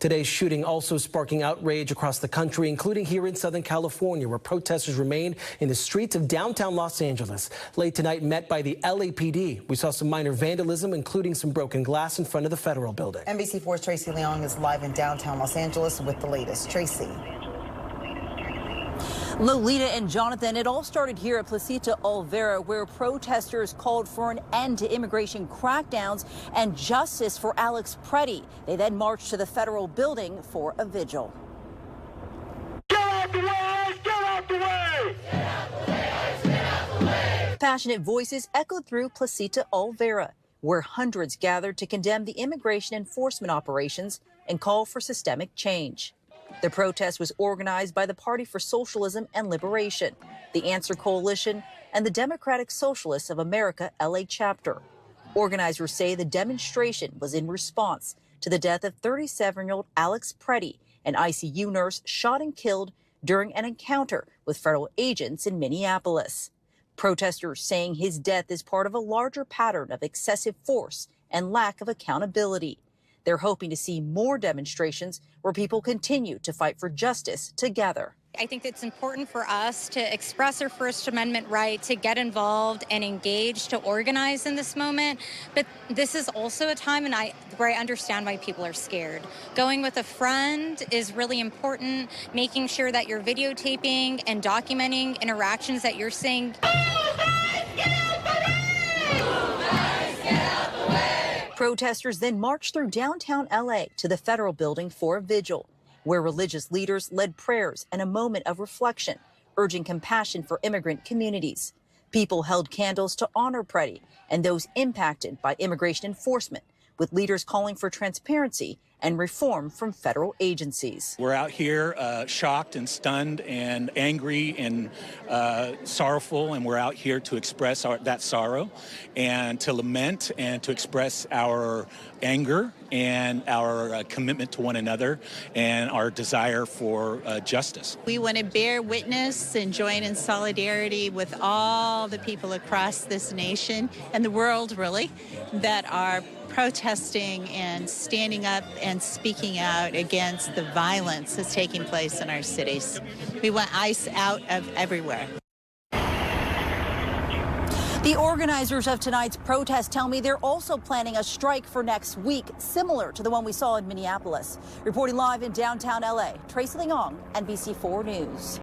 Today's shooting also sparking outrage across the country, including here in Southern California, where protesters remained in the streets of downtown Los Angeles. Late tonight, met by the LAPD. We saw some minor vandalism, including some broken glass in front of the federal building. NBC4's Tracey Leong is live in downtown Los Angeles with the latest. Tracey. Lolita and Jonathan, it all started here at Placita Olvera, where protesters called for an end to immigration crackdowns and justice for Alex Pretti. They then marched to the federal building for a vigil. Get out the way! Get out the way! Get out the way! Get out the way! Passionate voices echoed through Placita Olvera, where hundreds gathered to condemn the immigration enforcement operations and call for systemic change. The protest was organized by the Party for Socialism and Liberation, the Answer Coalition, and the Democratic Socialists of America LA chapter. Organizers say the demonstration was in response to the death of 37-year-old Alex Pretti, an ICU nurse shot and killed during an encounter with federal agents in Minneapolis. Protesters saying his death is part of a larger pattern of excessive force and lack of accountability. They're hoping to see more demonstrations where people continue to fight for justice together. I think it's important for us to express our First Amendment right to get involved and engage, to organize in this moment. But this is also a time where I understand why people are scared. Going with a friend is really important, making sure that you're videotaping and documenting interactions that you're seeing. Protesters then marched through downtown LA to the federal building for a vigil, where religious leaders led prayers and a moment of reflection, urging compassion for immigrant communities. People held candles to honor Pretti and those impacted by immigration enforcement, with leaders calling for transparency and reform from federal agencies. We're out here shocked and stunned and angry and sorrowful, and we're out here to express that sorrow and to lament and to express our anger and our commitment to one another and our desire for justice. We want to bear witness and join in solidarity with all the people across this nation and the world, really, that are protesting and standing up and speaking out against the violence that's taking place in our cities. We want ICE out of everywhere. The organizers of tonight's protest tell me they're also planning a strike for next week, similar to the one we saw in Minneapolis. Reporting live in downtown LA, Tracey Leong, NBC4 News.